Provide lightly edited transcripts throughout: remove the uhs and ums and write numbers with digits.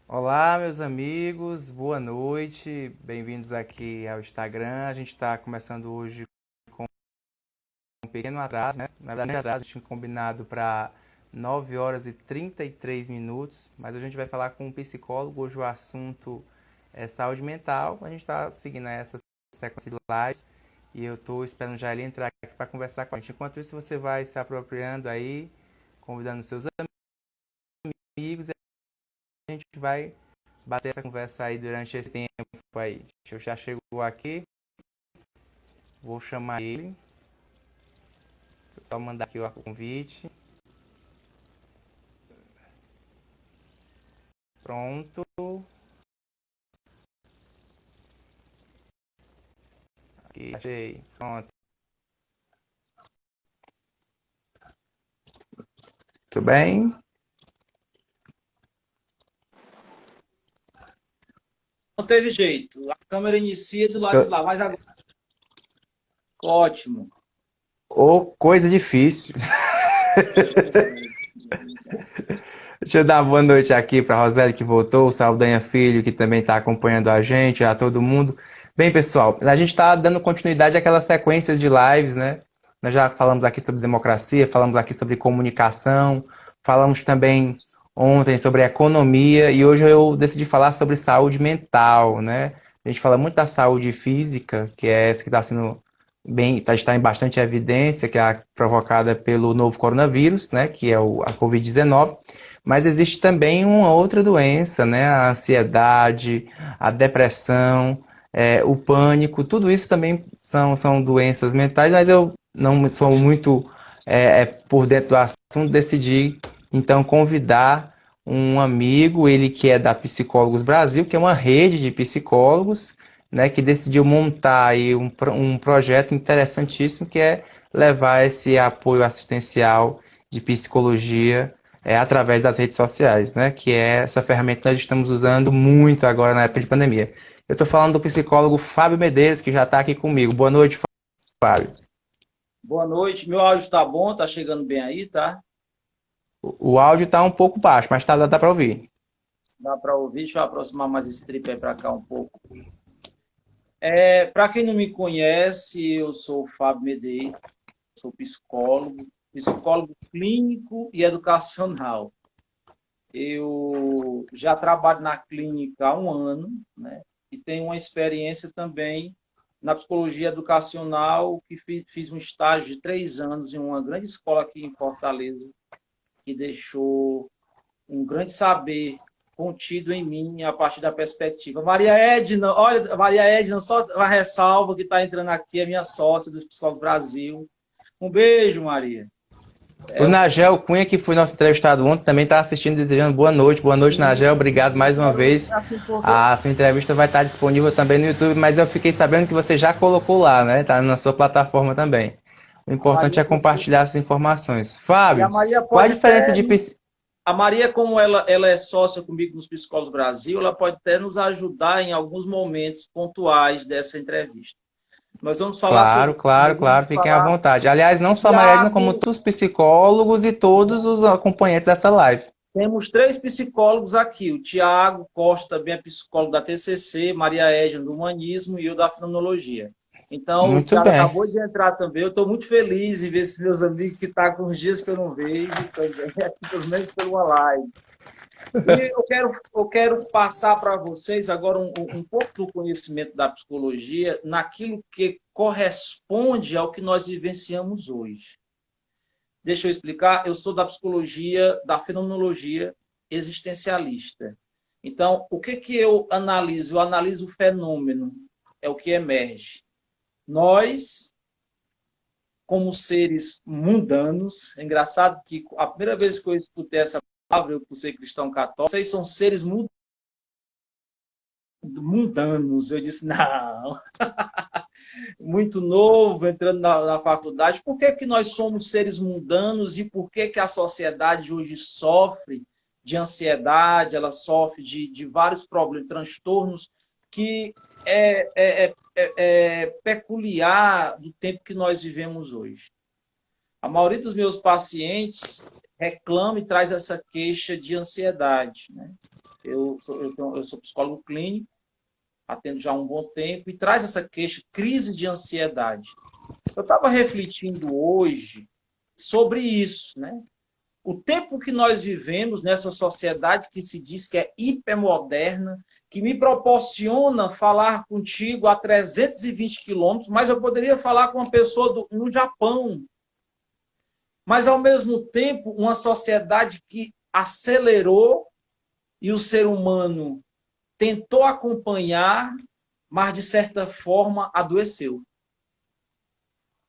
Olá, meus amigos, boa noite, bem-vindos aqui ao Instagram. A gente está começando hoje com um pequeno atraso, né? Na verdade, atraso, a gente tinha combinado para 9 horas e 33 minutos, mas a gente vai falar com um psicólogo. Hoje o assunto é saúde mental. A gente está seguindo essa sequência de lives e eu estou esperando já ele entrar aqui para conversar com a gente. Enquanto isso, você vai se apropriando aí, convidando seus amigos e a gente vai bater essa conversa aí durante esse tempo aí. Eu já chegou aqui, vou chamar ele. Só mandar aqui o convite. Pronto. Aqui, achei. Pronto. Tudo bem? Não teve jeito. A câmera inicia do lado de Eu- lá, mas agora ótimo. Ô, coisa difícil. Deixa eu dar uma boa noite aqui para a Roseli que voltou, o Saldanha Filho que também está acompanhando a gente, a todo mundo. Bem, pessoal, a gente está dando continuidade àquelas sequências de lives, né? Nós já falamos aqui sobre democracia, falamos aqui sobre comunicação, falamos também ontem sobre economia e hoje eu decidi falar sobre saúde mental, né? A gente fala muito da saúde física, que é essa que está sendo bem, está em bastante evidência, que é a provocada pelo novo coronavírus, né? Que é a Covid-19. Mas existe também uma outra doença, né? A ansiedade, a depressão, o pânico, tudo isso também são doenças mentais, mas eu não sou muito por dentro do assunto, decidi então convidar um amigo, ele que é da Psicólogos Brasil, que é uma rede de psicólogos, né, que decidiu montar aí um projeto interessantíssimo que é levar esse apoio assistencial de psicologia através das redes sociais, né? Que é essa ferramenta que nós estamos usando muito agora na época de pandemia. Eu estou falando do psicólogo Fábio Medeiros, que já está aqui comigo. Boa noite, Fábio. Boa noite. Meu áudio está bom? Tá chegando bem aí, tá? O áudio está um pouco baixo, mas dá para ouvir. Dá para ouvir? Deixa eu aproximar mais esse tripé aí para cá um pouco. Para quem não me conhece, eu sou o Fábio Medeiros, sou psicólogo, psicólogo clínico e educacional. Eu já trabalho na clínica há um ano, né? E tenho uma experiência também na psicologia educacional, que fiz um estágio de 3 anos em uma grande escola aqui em Fortaleza, que deixou um grande saber contido em mim a partir da perspectiva. Maria Edna, olha, Maria Edna, só uma ressalva que está entrando aqui, é minha sócia dos Psicólogos Brasil. Um beijo, Maria. O É um Nagel Cunha, que foi nosso entrevistado ontem, também está assistindo, desejando boa noite. Boa noite, Nagel. sim, Obrigado mais uma quero vez. assim porque A sua entrevista vai estar disponível também no YouTube, mas eu fiquei sabendo que você já colocou lá, né? Está na sua plataforma também. O a importante Maria é compartilhar essas informações. e a Fábio, Maria qual a pode diferença até de a Maria, como ela é sócia comigo nos Psicólogos Brasil, ela pode até nos ajudar em alguns momentos pontuais dessa entrevista. Nós vamos falar Claro, sobre, claro, nós claro, vamos fiquem à falar vontade. Aliás, não só a Mariana, como Tiago. todos os psicólogos e todos os acompanhantes dessa live. Temos três psicólogos aqui. O Tiago Costa também é psicólogo da TCC, Maria Edna do Humanismo e eu da Fenomenologia. Então, o Muito Tiago bem. acabou de entrar também. Eu estou muito feliz em ver esses meus amigos que estão com uns dias que eu não vejo também, aqui, pelo menos por uma live. E eu quero passar para vocês agora um pouco do conhecimento da psicologia naquilo que corresponde ao que nós vivenciamos hoje. Deixa eu explicar, eu sou da psicologia, da fenomenologia existencialista. Então, o que que eu analiso? Eu analiso o fenômeno, é o que emerge. Nós, como seres mundanos, é engraçado que a primeira vez que eu escutei essa palavra, eu por ser cristão católico, vocês são seres mundanos. Eu disse, não, muito novo, entrando na faculdade, por que que nós somos seres mundanos e por que que a sociedade hoje sofre de ansiedade, ela sofre de vários problemas, transtornos que é peculiar do tempo que nós vivemos hoje. A maioria dos meus pacientes reclama e traz essa queixa de ansiedade, né? Eu sou psicólogo clínico, atendo já há um bom tempo, e traz essa queixa, crise de ansiedade. Eu estava refletindo hoje sobre isso, né? O tempo que nós vivemos nessa sociedade que se diz que é hipermoderna, que me proporciona falar contigo a 320 quilômetros, mas eu poderia falar com uma pessoa no Japão. Mas, ao mesmo tempo, uma sociedade que acelerou e o ser humano tentou acompanhar, mas, de certa forma, adoeceu.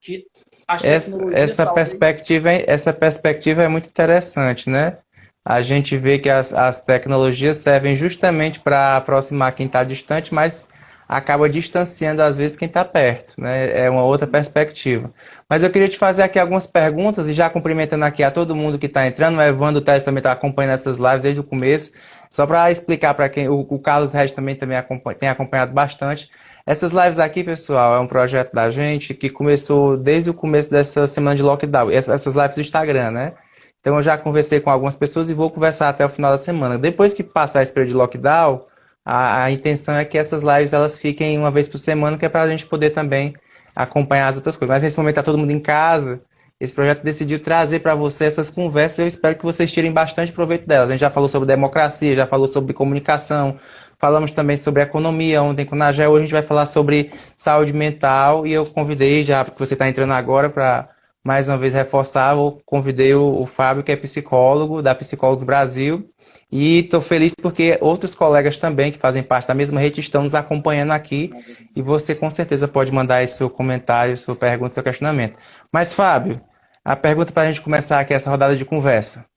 Que as tecnologias essa perspectiva é muito interessante, né? A gente vê que as tecnologias servem justamente para aproximar quem está distante, mas acaba distanciando às vezes quem está perto, né? É uma outra perspectiva. Mas eu queria te fazer aqui algumas perguntas e já cumprimentando aqui a todo mundo que está entrando. O Evandro Teles também está acompanhando essas lives desde o começo. Só para explicar para quem, o Carlos Regis também tem acompanhado bastante. Essas lives aqui, pessoal, é um projeto da gente que começou desde o começo dessa semana de lockdown. Essas lives do Instagram, né? Então eu já conversei com algumas pessoas e vou conversar até o final da semana. Depois que passar esse período de lockdown, a intenção é que essas lives elas fiquem uma vez por semana, que é para a gente poder também acompanhar as outras coisas. Mas nesse momento está todo mundo em casa. Esse projeto decidiu trazer para você essas conversas e eu espero que vocês tirem bastante proveito delas. A gente já falou sobre democracia, já falou sobre comunicação, falamos também sobre economia ontem com o Nagel. Hoje a gente vai falar sobre saúde mental e eu convidei, já que você está entrando agora, para mais uma vez reforçar, eu convidei o Fábio, que é psicólogo, da Psicólogos Brasil, e estou feliz porque outros colegas também, que fazem parte da mesma rede, estão nos acompanhando aqui, e você com certeza pode mandar aí seu comentário, sua pergunta, seu questionamento. Mas, Fábio, a pergunta para a gente começar aqui essa rodada de conversa.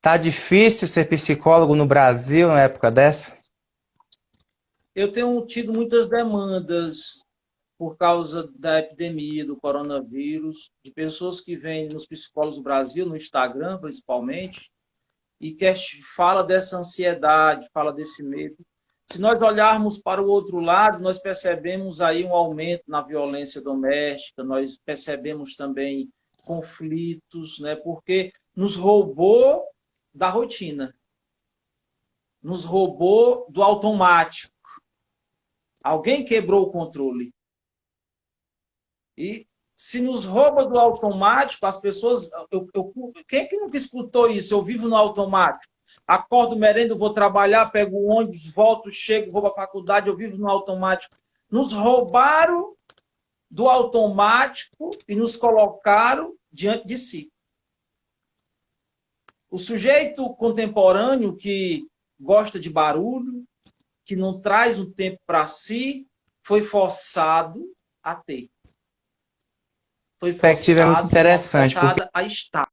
Tá difícil ser psicólogo no Brasil na época dessa? Eu tenho tido muitas demandas por causa da epidemia do coronavírus, de pessoas que vêm nos Psicólogos do Brasil, no Instagram principalmente, e que fala dessa ansiedade, fala desse medo. Se nós olharmos para o outro lado, nós percebemos aí um aumento na violência doméstica, nós percebemos também conflitos, né? Porque nos roubou da rotina, nos roubou do automático. Alguém quebrou o controle. E se nos rouba do automático, as pessoas... quem é que nunca escutou isso? Eu vivo no automático. Acordo, merendo, vou trabalhar, pego o ônibus, volto, chego, vou para a faculdade, eu vivo no automático. Nos roubaram do automático e nos colocaram diante de si. O sujeito contemporâneo que gosta de barulho, que não traz um tempo para si, foi forçado a ter. Foi Perspectiva é muito interessante, porque a estar.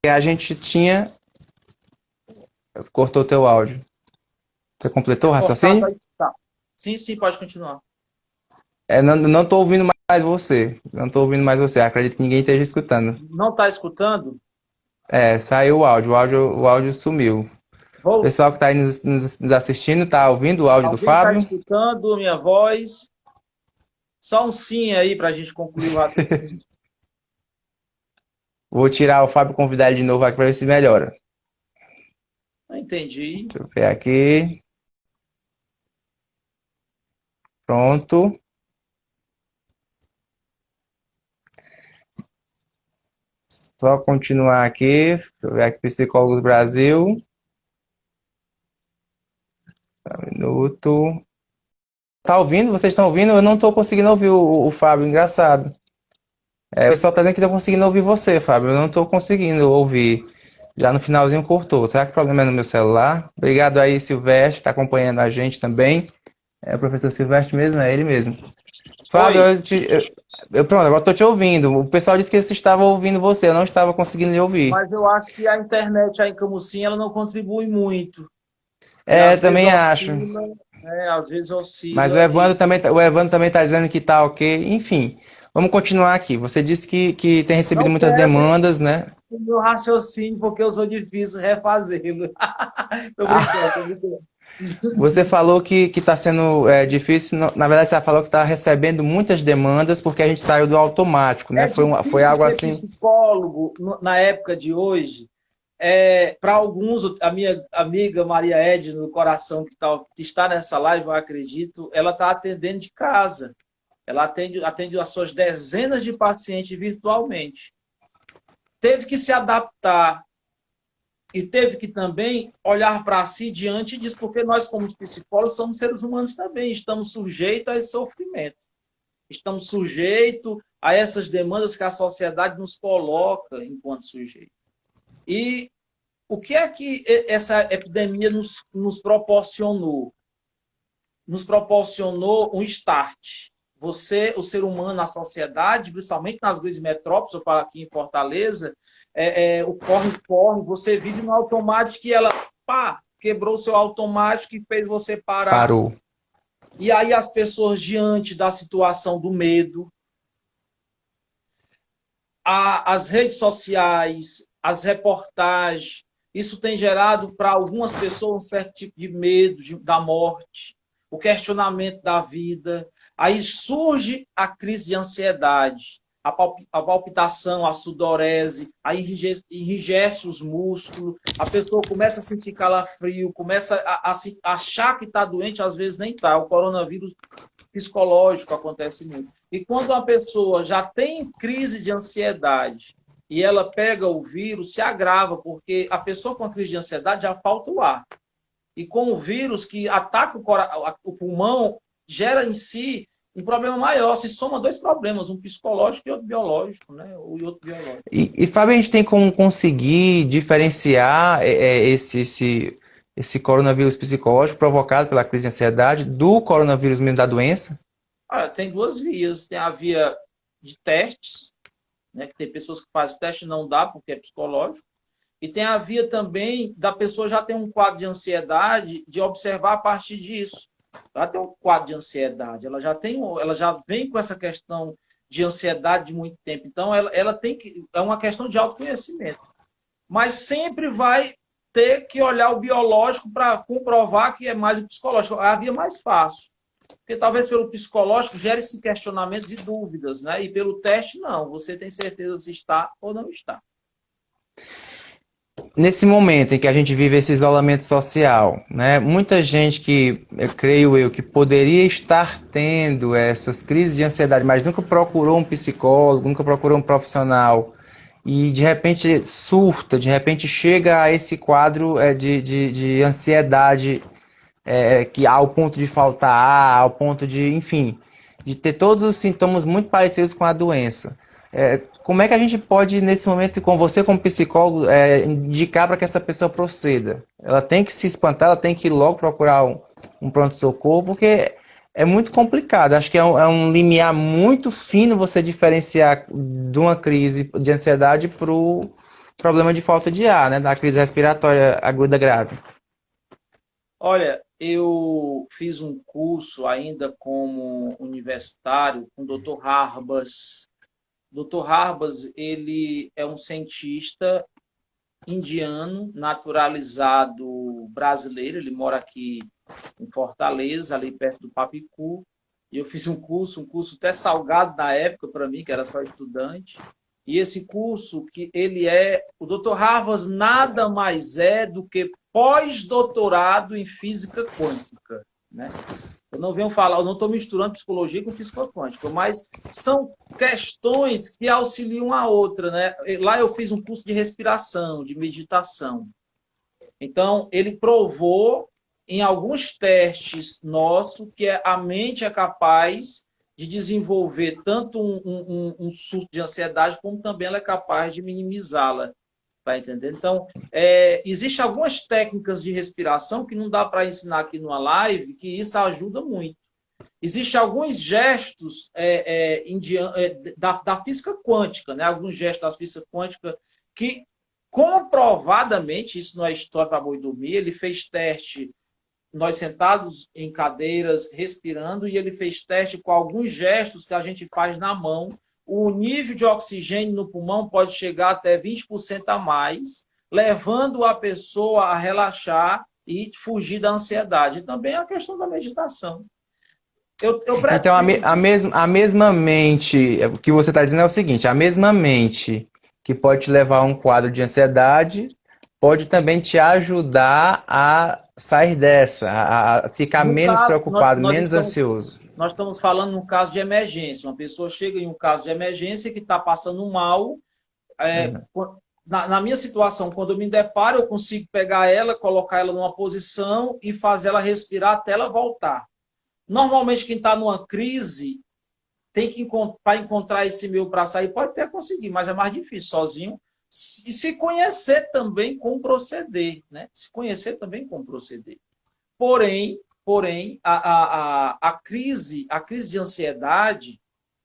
a gente tinha... Cortou teu áudio. Você completou o raciocínio? Sim, sim, pode continuar. Não estou ouvindo mais você. Não estou ouvindo mais você. Acredito que ninguém esteja escutando. Não está escutando? Saiu o áudio. O áudio sumiu. O pessoal que está aí nos assistindo, está ouvindo o áudio do Fábio? Está escutando minha voz? Só um sim aí para a gente concluir o raciocínio. Vou tirar o Fábio e convidar ele de novo aqui para ver se melhora. Não entendi. Deixa eu ver aqui. Pronto. Só continuar aqui. Deixa eu ver aqui, Psicólogos Brasil. Um minuto. Tá ouvindo? Vocês estão ouvindo? Eu não estou conseguindo ouvir o Fábio, engraçado. O pessoal está dizendo que está conseguindo ouvir você, Fábio. Eu não estou conseguindo ouvir. Já no finalzinho cortou. Será que o problema é no meu celular? Obrigado aí, Silvestre, está acompanhando a gente também. É o professor Silvestre mesmo? É ele mesmo. Fábio, pronto, agora estou te ouvindo. O pessoal disse que eles estavam ouvindo você, eu não estava conseguindo lhe ouvir. Mas eu acho que a internet aí em Camusim, ela não contribui muito. Também acho. Às vezes oscila. Mas o Evandro também está dizendo que está ok. Enfim, vamos continuar aqui. Você disse que tem recebido muitas demandas, né? O meu raciocínio, porque eu sou difícil refazê-lo. Tô brincando. Você falou que está sendo difícil. Na verdade, você falou que está recebendo muitas demandas porque a gente saiu do automático, né? Foi algo assim. Psicólogo na época de hoje Para alguns, a minha amiga Maria Edna, no coração, que está nessa live, eu acredito, ela está atendendo de casa. Ela atende as suas dezenas de pacientes virtualmente. Teve que se adaptar e teve que também olhar para si diante disso, porque nós, como psicólogos, somos seres humanos também, estamos sujeitos a esse sofrimento. Estamos sujeitos a essas demandas que a sociedade nos coloca enquanto sujeito. E o que é que essa epidemia nos proporcionou? Nos proporcionou um start. Você, o ser humano na sociedade, principalmente nas grandes metrópoles, eu falo aqui em Fortaleza, o corre-corre, você vive no automático e ela, pá, quebrou o seu automático e fez você parar. Parou. E aí as pessoas, diante da situação do medo, as redes sociais, as reportagens, isso tem gerado para algumas pessoas um certo tipo de medo da morte, o questionamento da vida. Aí surge a crise de ansiedade, a palpitação, a sudorese, aí enrijece os músculos, a pessoa começa a sentir calafrio, começa a achar que está doente, às vezes nem está. O coronavírus psicológico acontece muito. E quando uma pessoa já tem crise de ansiedade e ela pega o vírus, se agrava, porque a pessoa com a crise de ansiedade já falta o ar. E com o vírus que ataca o pulmão, gera em si um problema maior. Se soma dois problemas, um psicológico e outro biológico, né? E outro biológico. E Fábio, a gente tem como conseguir diferenciar esse coronavírus psicológico provocado pela crise de ansiedade do coronavírus mesmo da doença? Tem duas vias. Tem a via de testes, né? Que tem pessoas que fazem teste e não dá porque é psicológico. E tem a via também da pessoa já ter um quadro de ansiedade, de observar a partir disso. Ela tem um quadro de ansiedade, ela já vem com essa questão de ansiedade de muito tempo. Então, ela tem que. É uma questão de autoconhecimento. Mas sempre vai ter que olhar o biológico para comprovar que é mais o psicológico. É a via mais fácil. Porque talvez pelo psicológico gere esses questionamentos e dúvidas, né? E pelo teste, não. Você tem certeza se está ou não está. Nesse momento em que a gente vive esse isolamento social, né, muita gente que, creio eu, que poderia estar tendo essas crises de ansiedade, mas nunca procurou um psicólogo, nunca procurou um profissional, e de repente surta, de repente chega a esse quadro de ansiedade, que ao ponto de faltar ar, ao ponto de, enfim, de ter todos os sintomas muito parecidos com a doença. Como é que a gente pode, nesse momento, com você como psicólogo, indicar para que essa pessoa proceda? Ela tem que se espantar, ela tem que ir logo procurar um pronto-socorro, porque é muito complicado. Acho que é um limiar muito fino você diferenciar de uma crise de ansiedade para o problema de falta de ar, né? Da crise respiratória aguda grave. Olha, eu fiz um curso ainda como universitário com o Dr. Harbas. Dr. Harbas, ele é um cientista indiano, naturalizado brasileiro, ele mora aqui em Fortaleza, ali perto do Papicu, e eu fiz um curso até salgado na época para mim, que era só estudante, e esse curso, o Dr. Harbas nada mais é do que pós-doutorado em física quântica, né? Eu não estou misturando psicologia com física quântica, mas são questões que auxiliam a outra, né? Lá eu fiz um curso de respiração, de meditação. Então, ele provou em alguns testes nossos que a mente é capaz de desenvolver tanto um surto de ansiedade, como também ela é capaz de minimizá-la. Tá entendendo? Então, existem algumas técnicas de respiração que não dá para ensinar aqui numa live, que isso ajuda muito. Existem alguns gestos da física quântica, né? Alguns gestos da física quântica que, comprovadamente, isso não é história para boi dormir, ele fez teste, nós sentados em cadeiras, respirando, e ele fez teste com alguns gestos que a gente faz na mão. O nível de oxigênio no pulmão pode chegar até 20% a mais, levando a pessoa a relaxar e fugir da ansiedade. E também a questão da meditação. Então, a mesma mente, o que você está dizendo é o seguinte, a mesma mente que pode te levar a um quadro de ansiedade pode também te ajudar a sair dessa, a ficar No menos caso, preocupado, menos ansioso. nós estamos falando num caso de emergência. Uma pessoa chega em um caso de emergência que está passando mal. É, Uhum. na minha situação, quando eu me deparo, eu consigo pegar ela, colocar ela numa posição e fazer ela respirar até ela voltar. Normalmente, quem está numa crise tem que para encontrar esse meio para sair, pode até conseguir, mas é mais difícil sozinho. E se conhecer também com proceder, né? Se conhecer também com proceder. Porém, a crise de ansiedade,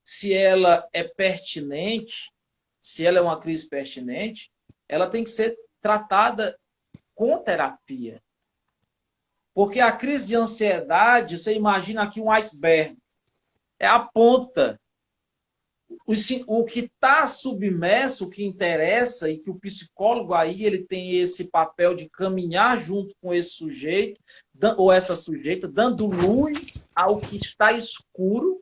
se ela é pertinente, se ela é uma crise pertinente, ela tem que ser tratada com terapia. Porque a crise de ansiedade, você imagina aqui um iceberg, é a ponta. O que está submerso, o que interessa, e que o psicólogo aí ele tem esse papel de caminhar junto com esse sujeito, ou essa sujeita, dando luz ao que está escuro,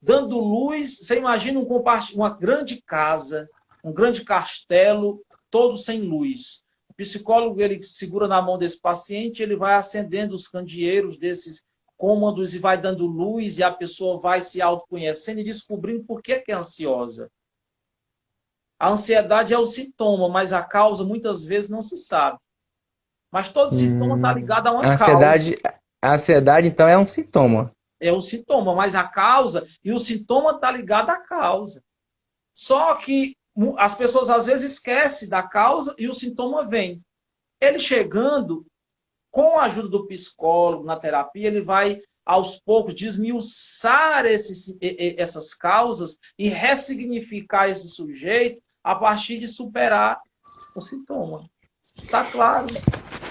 dando luz. Você imagina uma grande casa, um grande castelo, todo sem luz. O psicólogo ele segura na mão desse paciente, ele vai acendendo os candeeiros desses cômodos e vai dando luz, e a pessoa vai se autoconhecendo e descobrindo por que é ansiosa. A ansiedade é o sintoma, mas a causa muitas vezes não se sabe. Mas todo sintoma está ligado a uma A causa. a ansiedade, então, é um sintoma. É o sintoma, mas a causa, e o sintoma está ligado à causa. Só que as pessoas às vezes esquecem da causa e o sintoma vem. Ele chegando, com a ajuda do psicólogo, na terapia, ele vai, aos poucos, desmiuçar essas causas e ressignificar esse sujeito a partir de superar o sintoma. Está claro?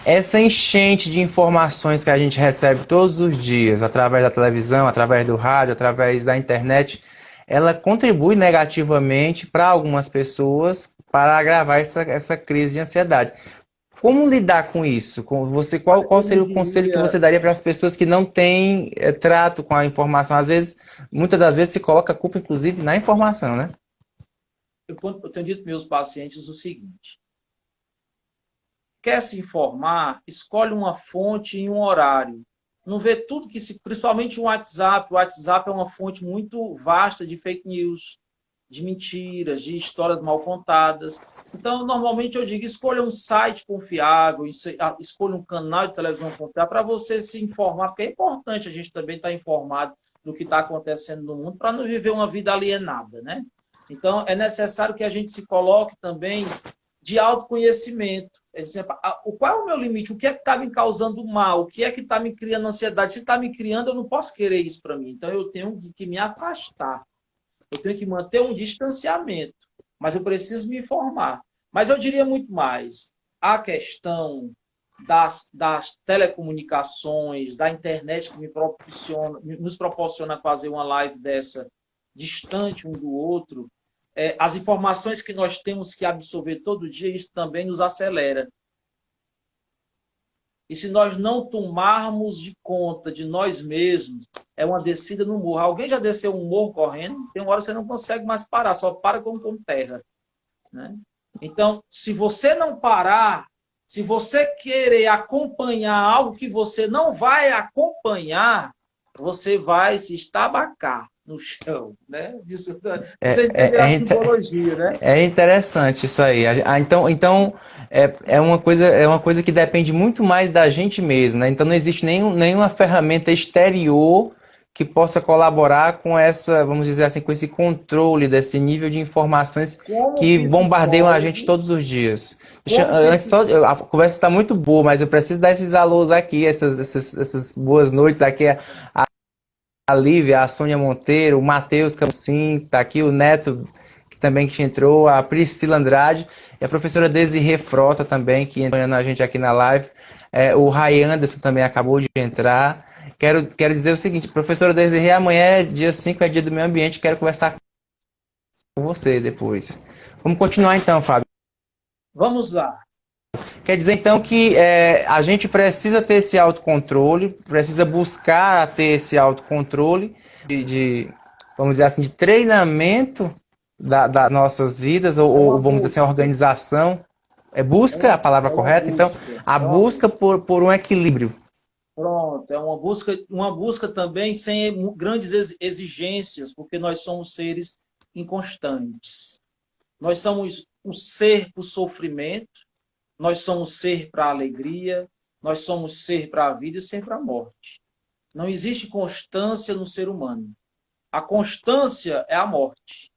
Essa enchente de informações que a gente recebe todos os dias, através da televisão, através do rádio, através da internet, ela contribui negativamente para algumas pessoas para agravar essa crise de ansiedade. Como lidar com isso? Qual seria o conselho que você daria para as pessoas que não têm trato com a informação? Às vezes, muitas das vezes se coloca a culpa, inclusive, na informação, né? Eu tenho dito para meus pacientes o seguinte: quer se informar, escolhe uma fonte e um horário. Não vê tudo que se... Principalmente o WhatsApp. O WhatsApp é uma fonte muito vasta de fake news, de mentiras, de histórias mal contadas. Então, normalmente eu digo, escolha um site confiável, escolha um canal de televisão confiável para você se informar, porque é importante a gente também estar informado do que está acontecendo no mundo para não viver uma vida alienada, né? Então, é necessário que a gente se coloque também de autoconhecimento. É dizer, qual é o meu limite? O que é que está me causando mal? O que é que está me criando ansiedade? Se está me criando, eu não posso querer isso para mim. Então, eu tenho que me afastar. Eu tenho que manter um distanciamento. Mas eu preciso me informar. Mas eu diria muito mais. A questão das telecomunicações, da internet que nos proporciona fazer uma live dessa distante um do outro, as informações que nós temos que absorver todo dia, isso também nos acelera. E se nós não tomarmos de conta de nós mesmos, é uma descida no morro. Alguém já desceu um morro correndo? Tem uma hora que você não consegue mais parar, só para com terra. Né? Então, se você não parar, se você querer acompanhar algo que você não vai acompanhar, você vai se estabacar no chão, né? Você entender a simbologia, né? É interessante isso aí. Então é uma coisa que depende muito mais da gente mesmo, né? Então não existe nenhuma ferramenta exterior que possa colaborar com essa, vamos dizer assim, com esse controle desse nível de informações que bombardeiam a gente todos os dias. A conversa está muito boa, mas eu preciso dar esses alôs aqui, essas boas noites aqui. A Lívia, a Sônia Monteiro, o Matheus Camusim, está aqui, o Neto, que também entrou, a Priscila Andrade, e a professora Desirê Frota também, que entrou a gente aqui na live. O Ray Anderson também acabou de entrar. Quero dizer o seguinte, professora Desirê, amanhã, dia 5, é dia do meio ambiente, quero conversar com você depois. Vamos continuar então, Fábio. Vamos lá. Quer dizer, então, que a gente precisa ter esse autocontrole, precisa buscar ter esse autocontrole vamos dizer assim, de treinamento das nossas vidas, ou vamos dizer assim, organização. É busca a palavra É uma correta? Então, busca. a É uma busca busca. por um equilíbrio. Pronto, é uma busca também sem grandes exigências, porque nós somos seres inconstantes. Nós somos um ser para o sofrimento, nós somos ser para a alegria, nós somos ser para a vida e ser para a morte. Não existe constância no ser humano. A constância é a morte.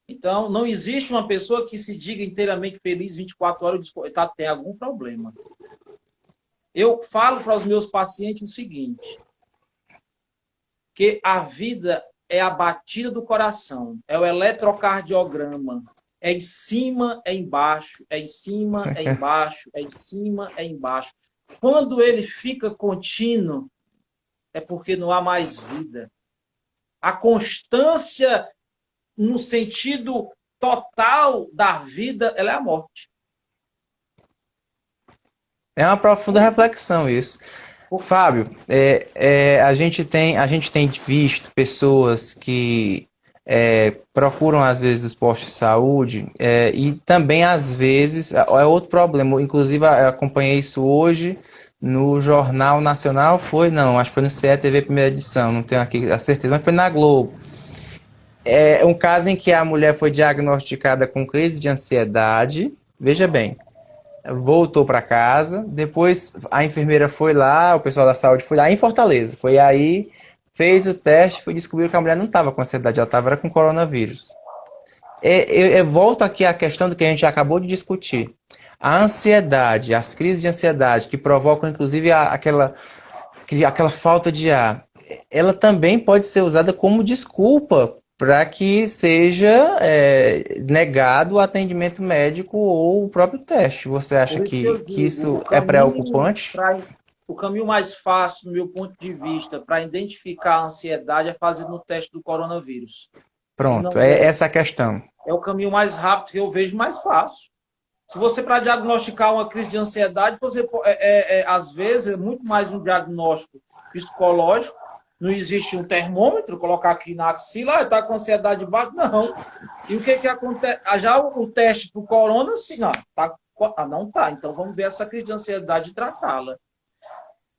Então, não existe uma pessoa que se diga inteiramente feliz 24 horas e tem algum problema. Eu falo para os meus pacientes o seguinte, que a vida é a batida do coração, é o eletrocardiograma, é em cima, é embaixo, é em cima, é embaixo, é em cima, é embaixo. Quando ele fica contínuo, é porque não há mais vida. A constância, no sentido total da vida, ela é a morte. É uma profunda reflexão isso. Fábio, a gente tem visto pessoas que procuram às vezes os postos de saúde e também às vezes é outro problema. Inclusive eu acompanhei isso hoje no Jornal Nacional, foi não, acho que foi no CE TV primeira edição, não tenho aqui a certeza, mas foi na Globo. É um caso em que a mulher foi diagnosticada com crise de ansiedade. Veja bem, voltou para casa, depois a enfermeira foi lá, o pessoal da saúde foi lá em Fortaleza, foi aí, fez o teste, foi descobrir que a mulher não estava com ansiedade, ela estava com coronavírus. Eu volto aqui à questão do que a gente acabou de discutir. A ansiedade, as crises de ansiedade que provocam inclusive aquela falta de ar, ela também pode ser usada como desculpa para que seja negado o atendimento médico ou o próprio teste. Você acha Por isso que eu que digo, isso é preocupante? o caminho mais fácil, do meu ponto de vista, para identificar a ansiedade é fazer no teste do coronavírus. Se Pronto, não é der, essa a questão. é o caminho mais rápido que eu vejo mais fácil. Se você, para diagnosticar uma crise de ansiedade, você às vezes é muito mais um diagnóstico psicológico. Não existe um termômetro, colocar aqui na axila, está com ansiedade baixa, não. E o que acontece? Já o teste para o corona, sim, não, não tá. Então vamos ver essa crise de ansiedade e tratá-la.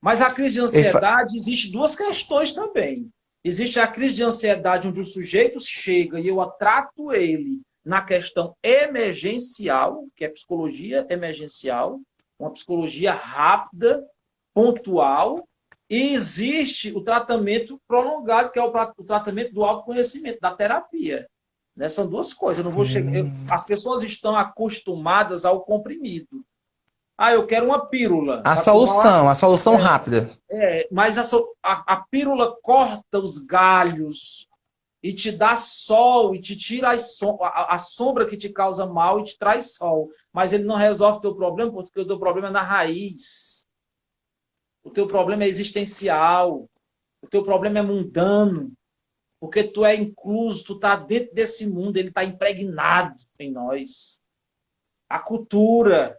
Mas a crise de ansiedade, existe duas questões também. Existe a crise de ansiedade onde o sujeito chega e eu trato ele na questão emergencial, que é psicologia emergencial, uma psicologia rápida, pontual, e existe o tratamento prolongado, que é o tratamento do autoconhecimento, da terapia. Né? São duas coisas. Eu não vou chegar... As pessoas estão acostumadas ao comprimido. Ah, eu quero uma pílula. A solução rápida. Mas a pílula corta os galhos e te dá sol e te tira a sombra que te causa mal e te traz sol. Mas ele não resolve o teu problema porque o teu problema é na raiz. O teu problema é existencial. O teu problema é mundano. Porque tu é incluso, tu está dentro desse mundo, ele está impregnado em nós. A cultura.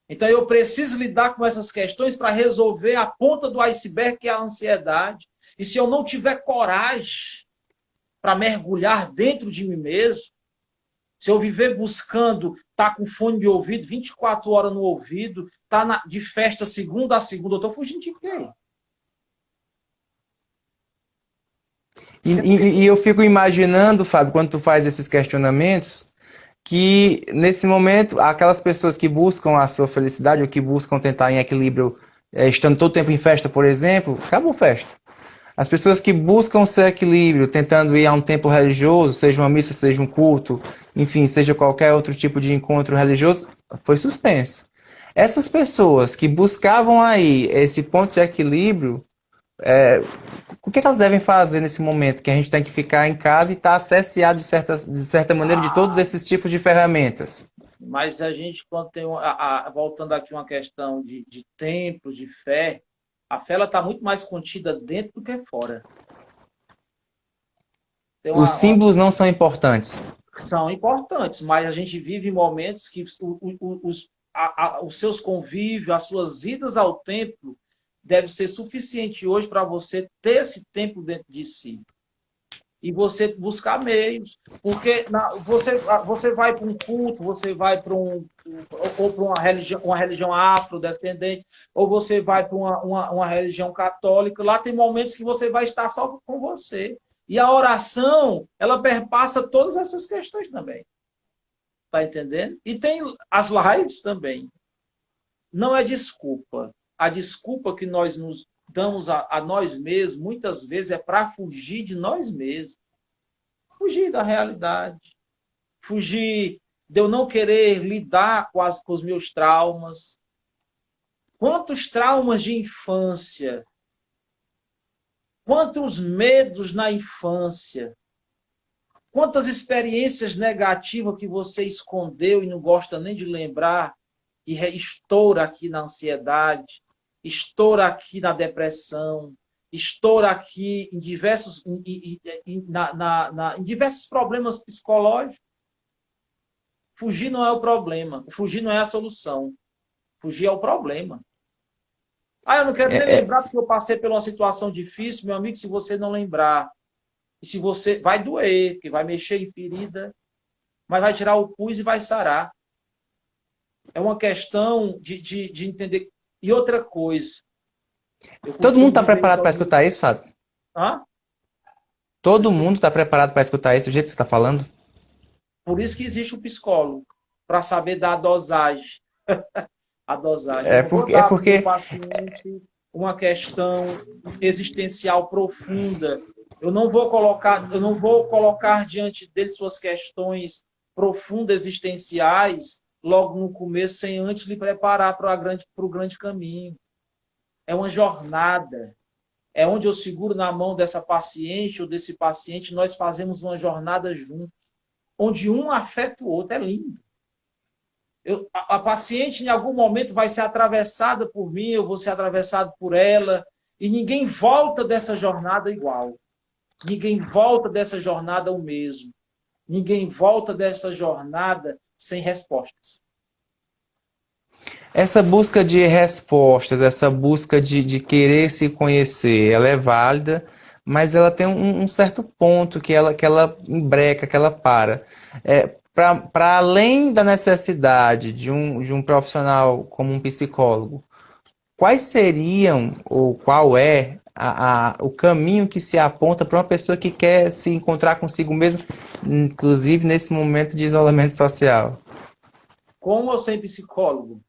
Então, eu preciso lidar com essas questões para resolver a ponta do iceberg, que é a ansiedade. E se eu não tiver coragem para mergulhar dentro de mim mesmo, se eu viver buscando, tá com fone de ouvido, 24 horas no ouvido, tá de festa segunda a segunda, eu estou fugindo de quê? E eu fico imaginando, Fábio, quando tu faz esses questionamentos, que nesse momento aquelas pessoas que buscam a sua felicidade ou que buscam tentar em equilíbrio, estando todo tempo em festa, por exemplo, acabou festa. As pessoas que buscam o seu equilíbrio, tentando ir a um templo religioso, seja uma missa, seja um culto, enfim, seja qualquer outro tipo de encontro religioso, foi suspenso. Essas pessoas que buscavam aí esse ponto de equilíbrio, o que elas devem fazer nesse momento que a gente tem que ficar em casa e estar acessado de certa maneira de todos esses tipos de ferramentas? Mas a gente, quando tem, voltando aqui uma questão de templo, de fé, a fé está muito mais contida dentro do que fora. Os símbolos não são importantes. São importantes, mas a gente vive momentos que os seus convívios, as suas idas ao templo, deve ser suficiente hoje para você ter esse templo dentro de si. e você buscar meios. Porque você vai para um culto, você vai para ou para uma religião afrodescendente, ou você vai para uma religião católica, lá tem momentos que você vai estar só com você. E a oração, ela perpassa todas essas questões também. Tá entendendo? E tem as lives também. Não é desculpa. A desculpa que nós nos damos a nós mesmos, muitas vezes, é para fugir de nós mesmos. Fugir da realidade. Fugir de eu não querer lidar com os meus traumas. Quantos traumas de infância? Quantos medos na infância? Quantas experiências negativas que você escondeu e não gosta nem de lembrar e estoura aqui na ansiedade, estoura aqui na depressão, estoura aqui em diversos, em diversos problemas psicológicos. Fugir não é o problema, fugir não é a solução, fugir é o problema. Ah, eu não quero nem lembrar porque eu passei por uma situação difícil, meu amigo, se você não lembrar, e se você vai doer, porque vai mexer em ferida, mas vai tirar o pus e vai sarar. É uma questão de entender. E outra coisa. Todo mundo está preparado para escutar isso, Fábio? Hã? Todo mundo está preparado para escutar isso do jeito que você está falando? Por isso que existe o psicólogo, para saber dar a dosagem. A dosagem. É Eu não vou porque, dar para o paciente uma questão existencial profunda. Eu não vou colocar diante dele suas questões profundas existenciais logo no começo, sem antes lhe preparar para o grande caminho. É uma jornada. É onde eu seguro na mão dessa paciente ou desse paciente, nós fazemos uma jornada juntos, onde um afeta o outro. É lindo. A paciente, em algum momento, vai ser atravessada por mim, eu vou ser atravessado por ela, e ninguém volta dessa jornada igual. Ninguém volta dessa jornada o mesmo. Ninguém volta dessa jornada sem respostas. Essa busca de respostas, essa busca de querer se conhecer, ela é válida, mas ela tem um certo ponto que ela embreca, que ela para. Para além da necessidade de um profissional como um psicólogo, quais seriam, ou qual é, o caminho que se aponta para uma pessoa que quer se encontrar consigo mesmo, inclusive nesse momento de isolamento social? Com ou sem psicólogo?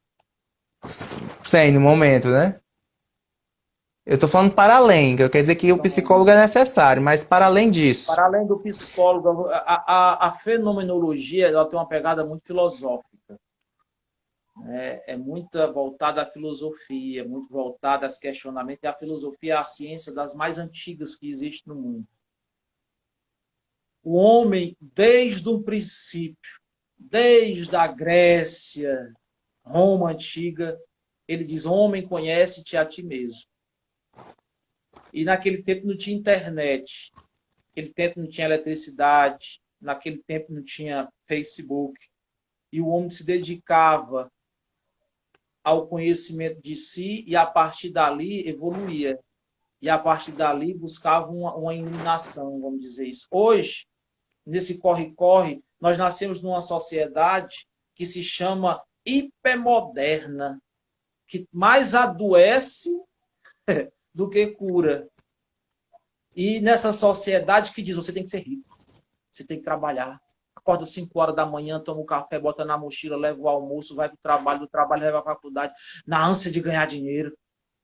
Sem, no momento, né? Eu estou falando para além, que eu quero dizer que o psicólogo é necessário, mas para além disso. Para além do psicólogo, a fenomenologia ela tem uma pegada muito filosófica. É muito voltada à filosofia, muito voltada aos questionamentos. E a filosofia é a ciência das mais antigas que existe no mundo. O homem, desde o princípio, desde a Grécia, Roma antiga, ele diz: homem, conhece-te a ti mesmo. E naquele tempo não tinha internet, naquele tempo não tinha eletricidade, naquele tempo não tinha Facebook. E o homem se dedicava ao conhecimento de si e, a partir dali, evoluía. E, a partir dali, buscava uma iluminação, vamos dizer isso. Hoje, nesse corre-corre, nós nascemos numa sociedade que se chama hipermoderna, que mais adoece do que cura. E nessa sociedade que diz, você tem que ser rico, você tem que trabalhar. Acorda 5 horas da manhã, toma um café, bota na mochila, leva o almoço, vai para o trabalho, do trabalho leva para a faculdade, na ânsia de ganhar dinheiro,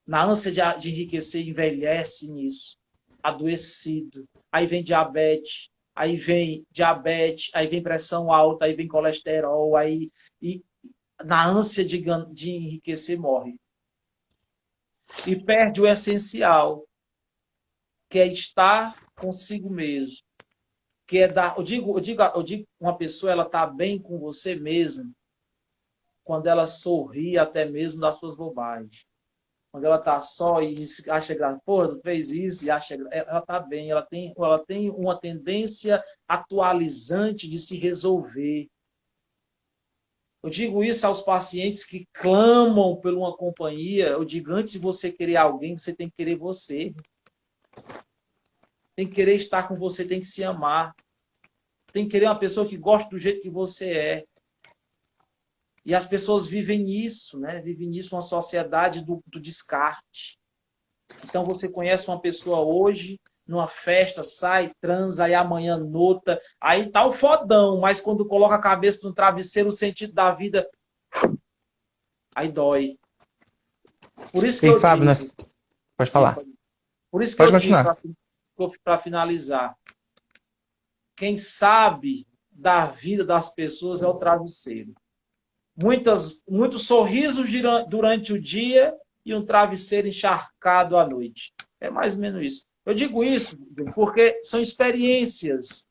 na ânsia de enriquecer, envelhece nisso, adoecido. Aí vem diabetes, aí vem pressão alta, aí vem colesterol, e na ânsia de enriquecer, morre. E perde o essencial, que é estar consigo mesmo. Que é dar, eu digo, uma pessoa ela está bem com você mesmo quando ela sorri até mesmo das suas bobagens. Quando ela está só e acha graça, pô, tu fez isso e acha ela está bem, ela tem uma tendência atualizante de se resolver. Eu digo isso aos pacientes que clamam por uma companhia. Eu digo, antes de você querer alguém, você tem que querer você. tem que querer estar com você, tem que se amar. Tem que querer uma pessoa que gosta do jeito que você é. E as pessoas vivem nisso, né? Vivem nisso, uma sociedade do descarte. Então você conhece uma pessoa hoje, numa festa, sai, transa, aí amanhã nota, aí tá o fodão, mas quando coloca a cabeça no travesseiro, o sentido da vida, aí dói. Por isso que E eu Fábio, digo, pode falar. por isso que Pode eu digo, continuar. para finalizar, quem sabe da vida das pessoas é o travesseiro. Muitos sorrisos durante o dia e um travesseiro encharcado à noite. É mais ou menos isso. Eu digo isso porque são experiências.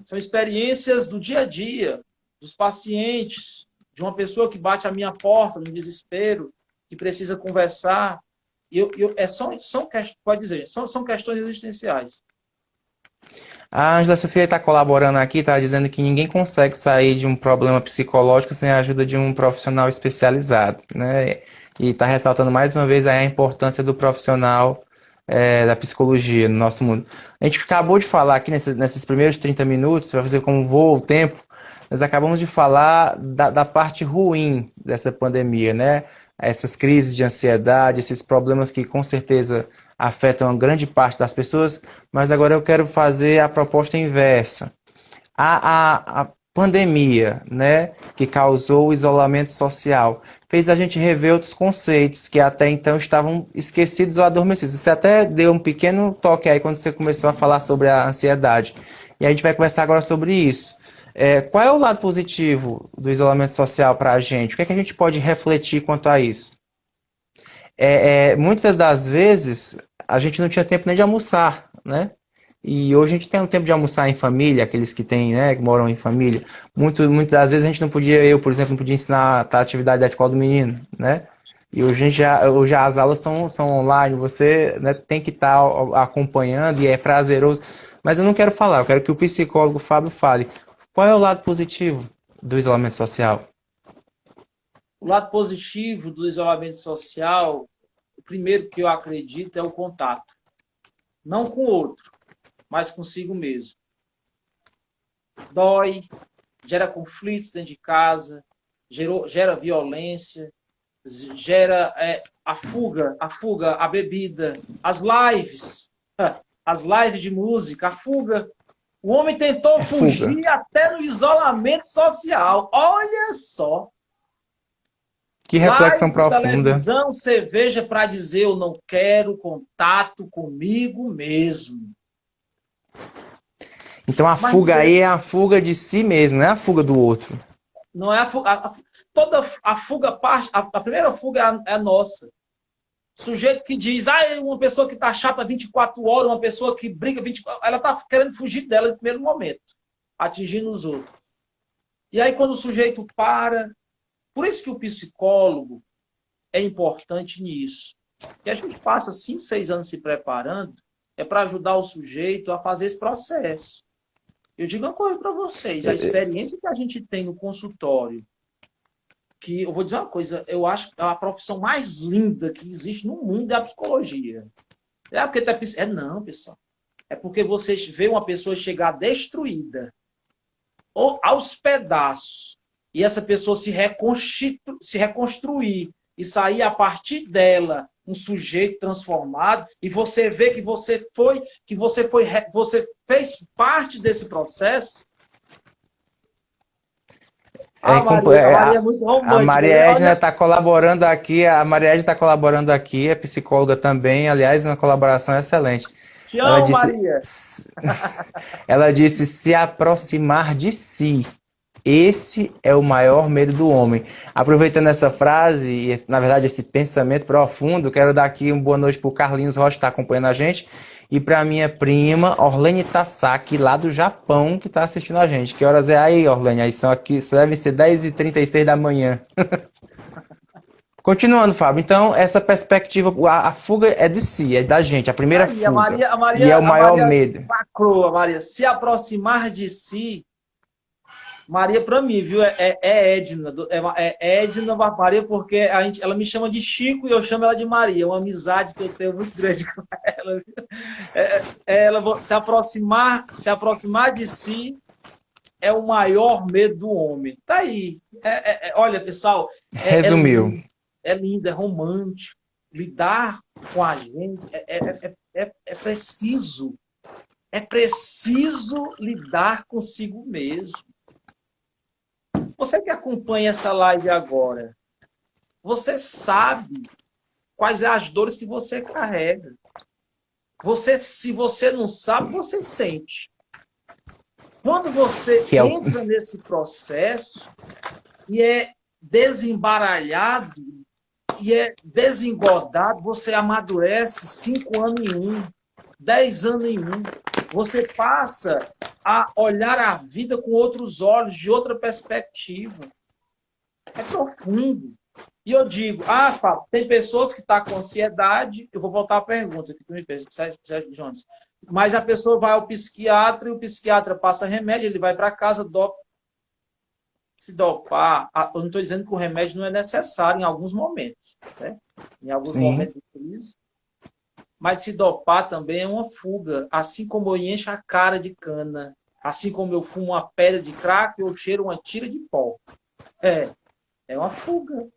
São experiências do dia a dia, dos pacientes, de uma pessoa que bate à minha porta no desespero, que precisa conversar. Pode dizer, são questões existenciais. A Ângela Cecília está colaborando aqui, está dizendo que ninguém consegue sair de um problema psicológico sem a ajuda de um profissional especializado, né? E está ressaltando mais uma vez aí a importância do profissional da psicologia no nosso mundo. A gente acabou de falar aqui nesses primeiros 30 minutos, para fazer como voa o tempo, nós acabamos de falar da parte ruim dessa pandemia, né? Essas crises de ansiedade, esses problemas que com certeza afetam uma grande parte das pessoas, mas agora eu quero fazer a proposta inversa. A pandemia, né, que causou o isolamento social, fez a gente rever outros conceitos que até então estavam esquecidos ou adormecidos. Você até deu um pequeno toque aí quando você começou a falar sobre a ansiedade. E a gente vai conversar agora sobre isso. Qual é o lado positivo do isolamento social para a gente? O que é que a gente pode refletir quanto a isso? Muitas das vezes a gente não tinha tempo nem de almoçar, né? E hoje a gente tem um tempo de almoçar em família, aqueles que têm, né, que moram em família. Muitas das vezes a gente não podia, eu, por exemplo, não podia ensinar a atividade da escola do menino, né? E hoje as aulas são online, você, né, tem que estar acompanhando e é prazeroso. Mas eu não quero falar, eu quero que o psicólogo Fábio fale. Qual é o lado positivo do isolamento social? O lado positivo do isolamento social, o primeiro que eu acredito é o contato. Não com o outro, mas consigo mesmo. Dói, gera conflitos dentro de casa, gera violência, gera a fuga, a bebida, as lives de música, a fuga. O homem tentou fugir fuga. até no isolamento social. Olha só. Que reflexão Live de profunda. televisão, cerveja para dizer eu não quero contato comigo mesmo. Então a fuga aí é a fuga de si mesmo, não é a fuga do outro. Não é a fuga. Toda a fuga parte. A primeira fuga é a nossa. Sujeito que diz, uma pessoa que está chata 24 horas, uma pessoa que briga 24 horas, ela está querendo fugir dela no primeiro momento, atingindo os outros. E aí, quando o sujeito para. Por isso que o psicólogo é importante nisso. E a gente passa 5, 6 anos se preparando, é para ajudar o sujeito a fazer esse processo. Eu digo uma coisa para vocês, a experiência que a gente tem no consultório, que eu vou dizer uma coisa, eu acho que é a profissão mais linda que existe no mundo é a psicologia. Não, pessoal. É porque você vê uma pessoa chegar destruída, ou aos pedaços, e essa pessoa se reconstruir e sair a partir dela um sujeito transformado, e você vê que você fez parte desse processo. A Maria é muito romântica. A Maria Edna está colaborando aqui, é psicóloga também, aliás, uma colaboração excelente. Te amo, Maria. Ela disse se aproximar de si. Esse é o maior medo do homem. Aproveitando essa frase, e na verdade esse pensamento profundo, quero dar aqui uma boa noite para o Carlinhos Rocha, que está acompanhando a gente, e para a minha prima, Orlene Tasaki, lá do Japão, que está assistindo a gente. Que horas é aí, Orlene? Aí são aqui, devem ser 10h36 da manhã. Continuando, Fábio, então essa perspectiva, a fuga é de si, é da gente, a primeira fuga. A Maria, e é o maior medo. Lacrou, a Maria, se aproximar de si Maria para mim, viu? É Edna. É Edna Maria, porque ela me chama de Chico e eu chamo ela de Maria. É uma amizade que eu tenho muito grande com ela. Ela se aproximar de si é o maior medo do homem. Tá aí. Olha, pessoal, Resumiu. é lindo, é romântico. Lidar com a gente é preciso. É preciso lidar consigo mesmo. Você que acompanha essa live agora, você sabe quais são as dores que você carrega. Se você não sabe, você sente. Quando você entra nesse processo e é desembaralhado e é desengodado, você amadurece 5 anos em um, 10 anos em um. Você passa a olhar a vida com outros olhos, de outra perspectiva. É profundo. E eu digo, Fábio, tem pessoas que estão com ansiedade, eu vou voltar à pergunta que tu me fez, Sérgio Jones. Mas a pessoa vai ao psiquiatra e o psiquiatra passa remédio, ele vai para casa, se dopar. Eu não estou dizendo que o remédio não é necessário em alguns momentos, né? Em alguns momentos de crise. Mas se dopar também é uma fuga. Assim como eu encho a cara de cana, assim como eu fumo uma pedra de crack, eu cheiro uma tira de pó. É uma fuga.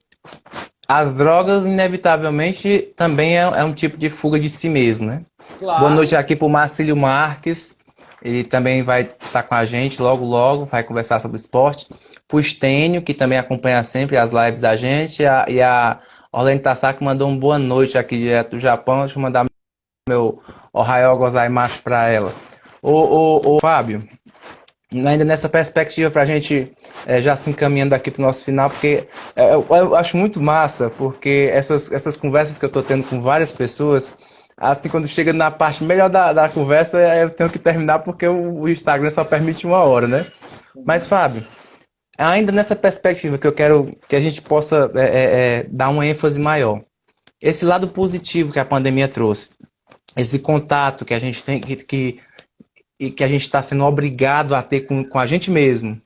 As drogas, inevitavelmente, também é um tipo de fuga de si mesmo, né? Claro. Boa noite aqui para o Marcílio Marques. Ele também vai estar com a gente logo, logo, vai conversar sobre esporte. Para o Estênio, que também acompanha sempre as lives da gente. E a Orlene Tassac mandou uma boa noite aqui direto do Japão. Deixa eu mandar meu Ohayou gozaimasu para ela. Ô, Fábio, ainda nessa perspectiva para a gente já se encaminhando aqui para o nosso final, porque eu acho muito massa, porque essas conversas que eu estou tendo com várias pessoas, assim, quando chega na parte melhor da conversa, eu tenho que terminar porque o Instagram só permite 1 hora, né? Mas, Fábio, ainda nessa perspectiva que eu quero que a gente possa dar uma ênfase maior. Esse lado positivo que a pandemia trouxe, esse contato que a gente tem, que a gente está sendo obrigado a ter com a gente mesmo.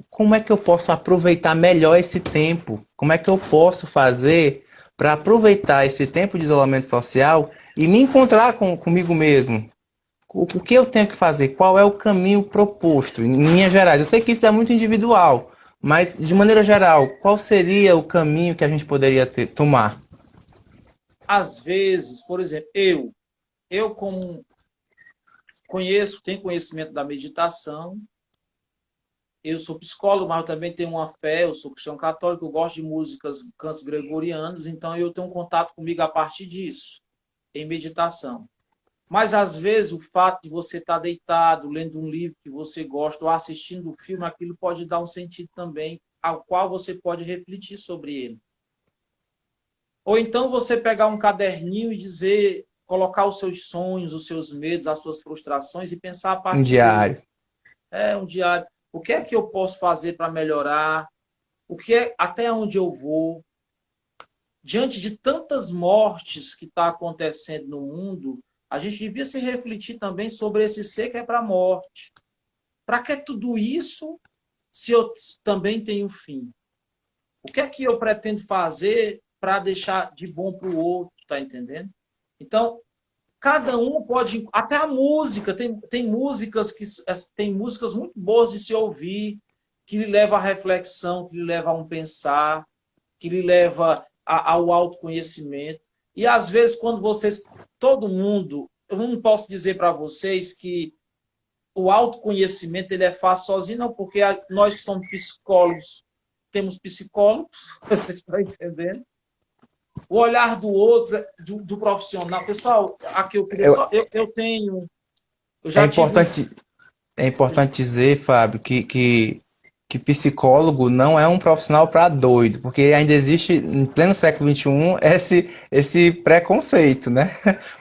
Como é que eu posso aproveitar melhor esse tempo? Como é que eu posso fazer para aproveitar esse tempo de isolamento social e me encontrar comigo mesmo? O que eu tenho que fazer? Qual é o caminho proposto? Em linhas gerais, eu sei que isso é muito individual, mas de maneira geral, qual seria o caminho que a gente poderia tomar? Às vezes, por exemplo, eu como tenho conhecimento da meditação, eu sou psicólogo, mas eu também tenho uma fé, eu sou cristão católico, eu gosto de músicas, cantos gregorianos, então eu tenho um contato comigo a partir disso, em meditação. Mas, às vezes, o fato de você estar deitado, lendo um livro que você gosta, ou assistindo um filme, aquilo pode dar um sentido também, ao qual você pode refletir sobre ele. Ou então você pegar um caderninho e dizer, colocar os seus sonhos, os seus medos, as suas frustrações e pensar a partir Um diário. um diário. O que é que eu posso fazer para melhorar? Até onde eu vou? Diante de tantas mortes que está acontecendo no mundo, a gente devia se refletir também sobre esse ser que é para a morte. Para que tudo isso se eu também tenho fim? O que é que eu pretendo fazer para deixar de bom para o outro? Tá entendendo? Então, cada um pode... Até a música. Tem músicas muito boas de se ouvir, que lhe leva à reflexão, que lhe leva a um pensar, que lhe leva ao autoconhecimento. E, às vezes, quando todo mundo... Eu não posso dizer para vocês que o autoconhecimento ele é fácil sozinho, não, porque nós que somos psicólogos, temos psicólogos, vocês estão entendendo? O olhar do outro, do profissional. Pessoal, aqui eu tenho... Eu já É importante dizer, Fábio, que psicólogo não é um profissional para doido, porque ainda existe, em pleno século XXI, esse preconceito, né?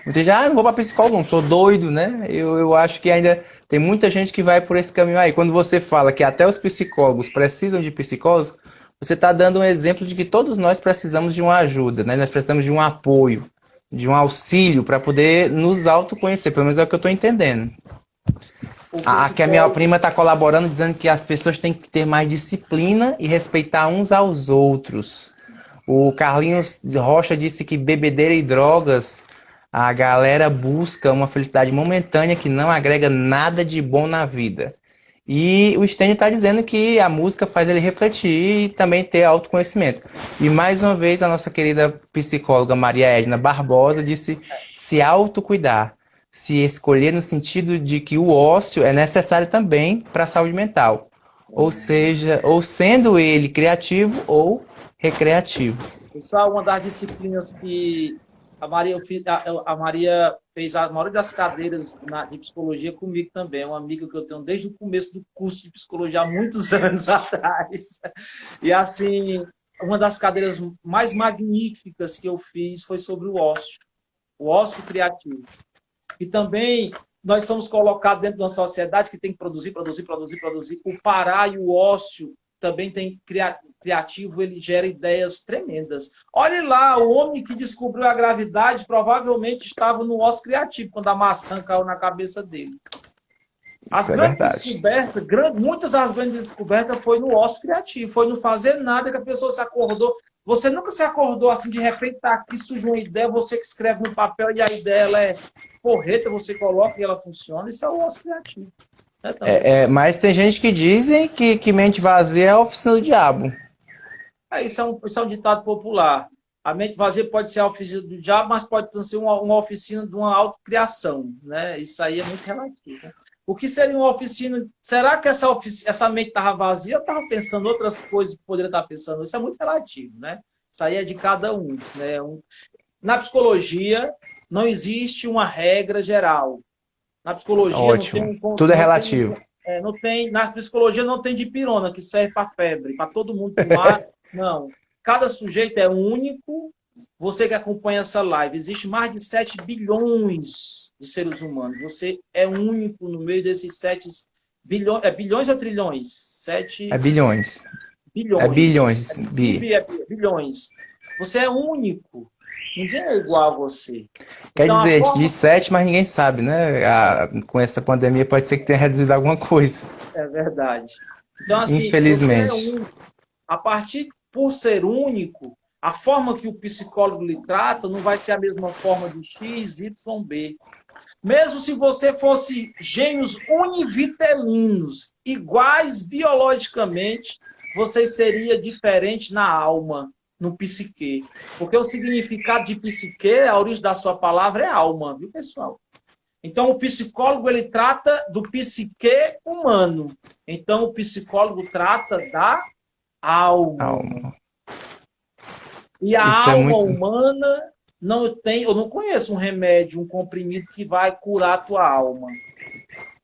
Muita gente, não vou para psicólogo, não, sou doido, né? Eu acho que ainda tem muita gente que vai por esse caminho aí. Quando você fala que até os psicólogos precisam de psicólogos, você está dando um exemplo de que todos nós precisamos de uma ajuda, né? Nós precisamos de um apoio, de um auxílio para poder nos autoconhecer, pelo menos é o que eu estou entendendo. Aqui a minha prima está colaborando, dizendo que as pessoas têm que ter mais disciplina e respeitar uns aos outros. O Carlinhos Rocha disse que bebedeira e drogas, a galera busca uma felicidade momentânea que não agrega nada de bom na vida. E o Stênio está dizendo que a música faz ele refletir e também ter autoconhecimento. E mais uma vez a nossa querida psicóloga Maria Edna Barbosa disse se autocuidar, se escolher no sentido de que o ócio é necessário também para a saúde mental. Ou seja, ou sendo ele criativo ou recreativo. Pessoal, uma das disciplinas que a Maria fez a maioria das cadeiras de psicologia comigo também. É uma amiga que eu tenho desde o começo do curso de psicologia, há muitos anos atrás. E, assim, uma das cadeiras mais magníficas que eu fiz foi sobre o ócio criativo. E também nós somos colocados dentro de uma sociedade que tem que produzir. O parar e o ócio também tem criativo, ele gera ideias tremendas. Olhe lá, o homem que descobriu a gravidade provavelmente estava no ócio criativo, quando a maçã caiu na cabeça dele. As grandes descobertas, muitas das grandes descobertas foi no ócio criativo, foi no fazer nada que a pessoa se acordou. Você nunca se acordou assim, de repente tá aqui, surge uma ideia, você que escreve no papel e a ideia ela é porreta, você coloca e ela funciona. Isso é o ócio criativo. Mas tem gente que dizem que mente vazia é a oficina do diabo. Isso é um ditado popular. A mente vazia pode ser a oficina do diabo, mas pode ser uma oficina de uma autocriação, né? Isso aí é muito relativo. Né? O que seria uma oficina? Será que essa mente estava vazia ou estava pensando outras coisas que poderia estar pensando? Isso é muito relativo, né? Isso aí é de cada um. Né? Na psicologia, não existe uma regra geral. Na psicologia ótimo. Tudo é relativo. Na psicologia não tem dipirona, que serve para febre, para todo mundo tomar. Não. Cada sujeito é único. Você que acompanha essa live, existe mais de 7 bilhões de seres humanos. Você é único no meio desses 7 bilhões. É bilhões ou trilhões? 7... É bilhões. Bilhões. É bilhões. Bilhões. Você é único. Ninguém é igual a você. Quer então, dizer, de 7, mas ninguém sabe, né? Com essa pandemia pode ser que tenha reduzido alguma coisa. É verdade. Então, assim, infelizmente. Você é único. A partir por ser único, a forma que o psicólogo lhe trata não vai ser a mesma forma de X, Y, B. Mesmo se você fosse gêmeos univitelinos, iguais biologicamente, você seria diferente na alma. No psique. Porque o significado de psique, a origem da sua palavra é alma, viu, pessoal? Então, o psicólogo, ele trata do psique humano. Então, o psicólogo trata da alma. E a alma humana não tem... Eu não conheço um remédio, um comprimido que vai curar a tua alma.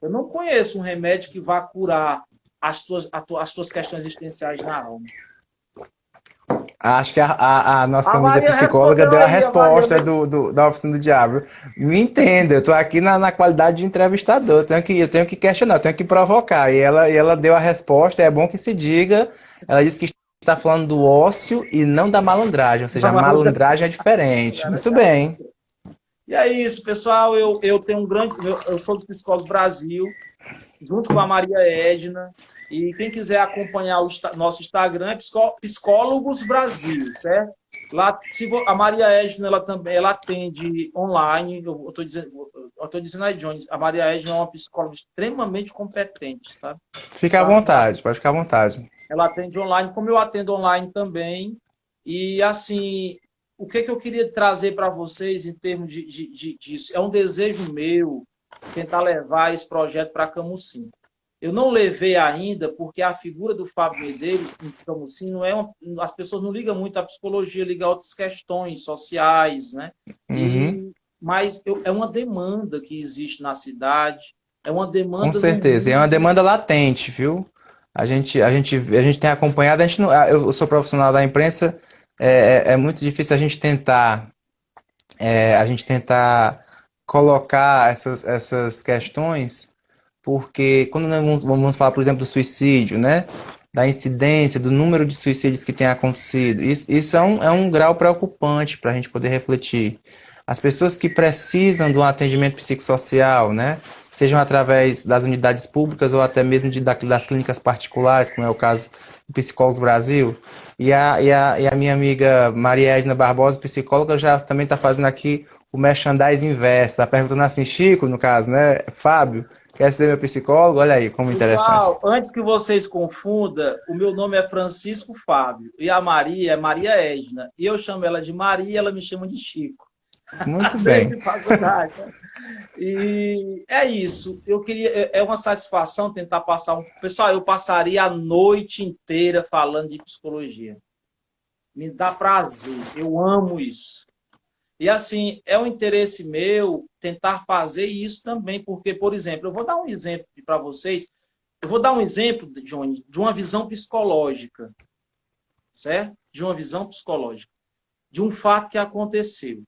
Eu não conheço um remédio que vai curar as tuas questões existenciais na alma. Acho que a nossa amiga psicóloga deu a resposta da oficina do diabo. Me entenda, eu estou aqui na qualidade de entrevistador, eu tenho que questionar, eu tenho que provocar. E ela deu a resposta, é bom que se diga. Ela disse que está falando do ócio e não da malandragem, ou seja, a malandragem é diferente. Muito bem. E é isso, pessoal. Eu tenho eu sou dos Psicólogos Brasil, junto com a Maria Edna. E quem quiser acompanhar o nosso Instagram é Psicólogos Brasil, certo? Lá, a Maria Edna, ela atende online. Eu estou dizendo aí, Jones, a Maria Edna é uma psicóloga extremamente competente, sabe? Fica à vontade, pode ficar à vontade. Ela atende online, como eu atendo online também. E, assim, o que eu queria trazer para vocês em termos disso? É um desejo meu tentar levar esse projeto para Camusim. Eu não levei ainda, porque a figura do Fábio Medeiros, como assim, não é as pessoas não ligam muito à psicologia, ligam a outras questões sociais, né? Uhum. Mas é uma demanda que existe na cidade, é uma demanda... Com certeza, é uma demanda latente, viu? A gente tem acompanhado, eu sou profissional da imprensa, é muito difícil a gente tentar colocar essas questões. Porque quando nós vamos falar, por exemplo, do suicídio, né? Da incidência, do número de suicídios que tem acontecido, isso é um grau preocupante para a gente poder refletir. as pessoas que precisam de um atendimento psicossocial, né? Sejam através das unidades públicas ou até mesmo das clínicas particulares, como é o caso do Psicólogos Brasil. E a minha amiga Maria Edna Barbosa, psicóloga, já também está fazendo aqui o merchandising inverso. Está perguntando assim, Chico, no caso, né? Fábio, quer ser meu psicólogo? Olha aí, como interessante. Pessoal, antes que vocês confundam, o meu nome é Francisco Fábio e a Maria é Maria Edna. E eu chamo ela de Maria e ela me chama de Chico. Muito bem. Desde faculdade. E é isso. Eu queria, é uma satisfação tentar passar um. Pessoal, eu passaria a noite inteira falando de psicologia. Me dá prazer. Eu amo isso. E assim, é um interesse meu tentar fazer isso também, porque, por exemplo, eu vou dar um exemplo para vocês. Eu vou dar um exemplo, Johnny, de uma visão psicológica, certo? De uma visão psicológica, de um fato que aconteceu.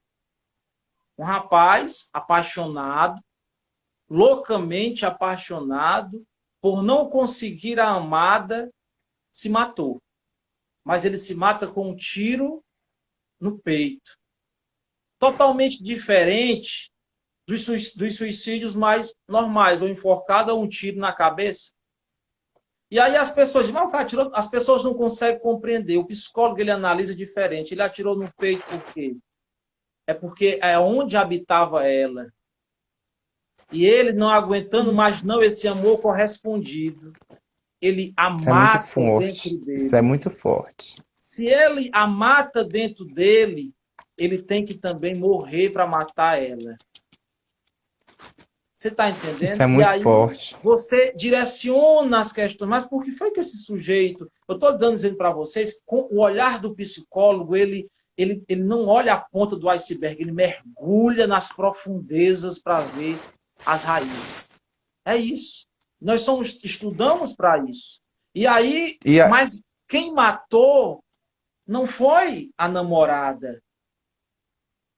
Um rapaz apaixonado, loucamente apaixonado, por não conseguir a amada, se matou. Mas ele se mata com um tiro no peito. Totalmente diferente dos suicídios mais normais, ou enforcado ou um tiro na cabeça. E aí as pessoas dizem, mas o cara atirou, as pessoas não conseguem compreender. O psicólogo ele analisa diferente. Ele atirou no peito por quê? É porque é onde habitava ela. E ele não aguentando mais não esse amor correspondido. Ele a Isso é muito mata forte. dentro Isso é dele. muito forte. Se ele a mata dentro dele, ele tem que também morrer para matar ela. Você está Isso entendendo? é E muito aí forte. você direciona as questões. Mas por que foi que esse sujeito... Eu estou dizendo para vocês, com o olhar do psicólogo, ele não olha a ponta do iceberg, ele mergulha nas profundezas para ver as raízes. É isso. Nós estudamos para isso. E aí, E a- mas quem matou não foi a namorada.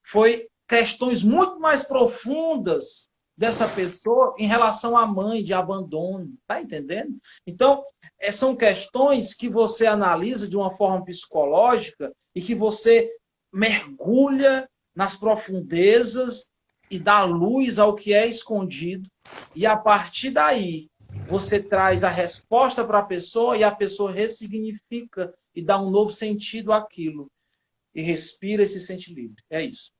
Foi questões muito mais profundas dessa pessoa em relação à mãe, de abandono. Tá entendendo? Então, são questões que você analisa de uma forma psicológica e que você mergulha nas profundezas e dá luz ao que é escondido. E a partir daí, você traz a resposta para a pessoa e a pessoa ressignifica e dá um novo sentido àquilo. E respira e se sente livre. É isso.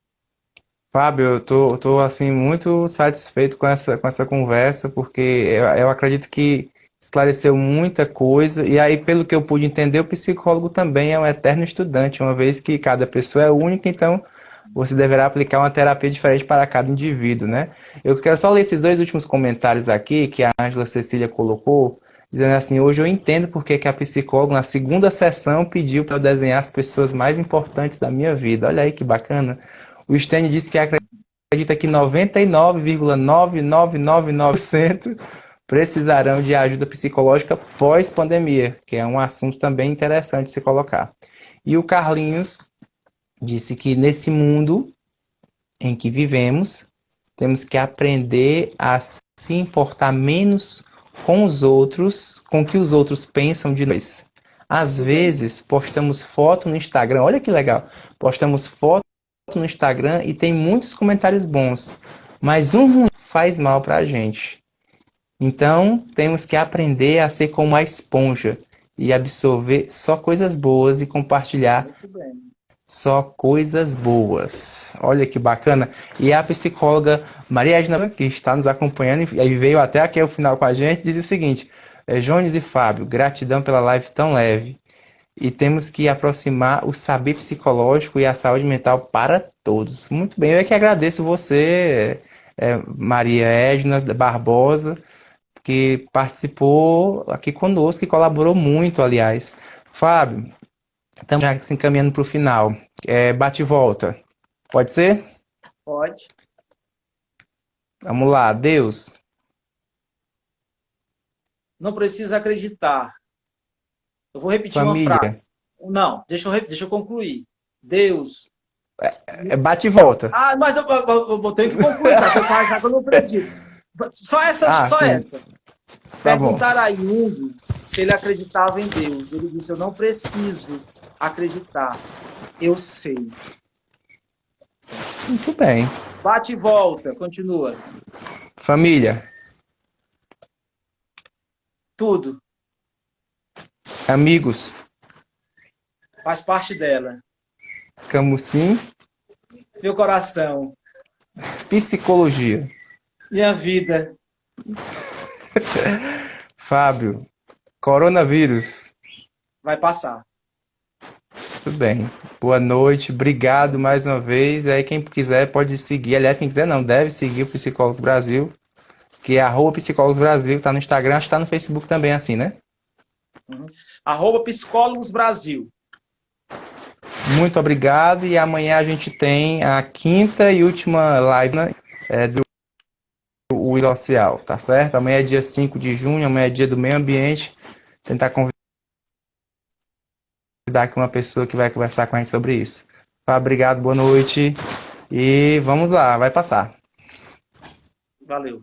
Fábio, eu tô assim muito satisfeito com essa conversa, porque eu acredito que esclareceu muita coisa, e aí, pelo que eu pude entender, o psicólogo também é um eterno estudante, uma vez que cada pessoa é única, então você deverá aplicar uma terapia diferente para cada indivíduo, né? Eu quero só ler esses dois últimos comentários aqui que a Ângela Cecília colocou, dizendo assim: hoje eu entendo porque que a psicóloga, na segunda sessão, pediu para eu desenhar as pessoas mais importantes da minha vida. Olha aí que bacana. O Stênio disse que acredita que 99,9999% precisarão de ajuda psicológica pós-pandemia, que é um assunto também interessante de se colocar. E o Carlinhos disse que nesse mundo em que vivemos, temos que aprender a se importar menos com os outros, com o que os outros pensam de nós. Às Muito bem. vezes, postamos foto no Instagram, olha que legal, postamos foto no Instagram e tem muitos comentários bons, mas um ruim faz mal para a gente. Então, temos que aprender a ser como a esponja e absorver só coisas boas e compartilhar Muito bem. só coisas boas. Olha que bacana. E a psicóloga Maria Edna, que está nos acompanhando e veio até aqui ao final com a gente, diz o seguinte: Jones e Fábio, gratidão pela live tão leve. E temos que aproximar o saber psicológico e a saúde mental para todos. Muito bem, eu é que agradeço você, Maria Edna Barbosa, que participou aqui conosco e colaborou muito, aliás. Fábio, estamos já se encaminhando para o final. Bate e volta. Pode ser? Pode. Vamos lá. Deus, Não precisa acreditar. Eu vou repetir uma família. frase. Não, deixa eu concluir. Deus. Bate e volta. Ah, mas eu tenho que concluir, para a pessoa achar que eu não acredito. Só essa, Ah, só sim. essa. Tá bom. Perguntaram a Jung se ele acreditava em Deus. Ele disse: eu não preciso acreditar. Eu sei. Muito bem. Bate e volta, continua. Família, Tudo amigos, faz parte dela. Camusim, Meu coração, psicologia. minha vida, Fábio, coronavírus. vai passar. Tudo bem. Boa noite, obrigado mais uma vez. Aí quem quiser pode seguir. Aliás, quem quiser não, deve seguir o Psicólogos Brasil, que é @Psicólogos Brasil, tá no Instagram, acho que tá no Facebook também assim, né? Uhum. @Psicólogos Brasil. Muito obrigado e amanhã a gente tem a quinta e última live, né, do o social, tá certo? Amanhã é dia 5 de junho, amanhã é dia do meio ambiente. Tentar convidar aqui uma pessoa que vai conversar com a gente sobre isso. Tá, obrigado, boa noite e vamos lá, vai passar. Valeu.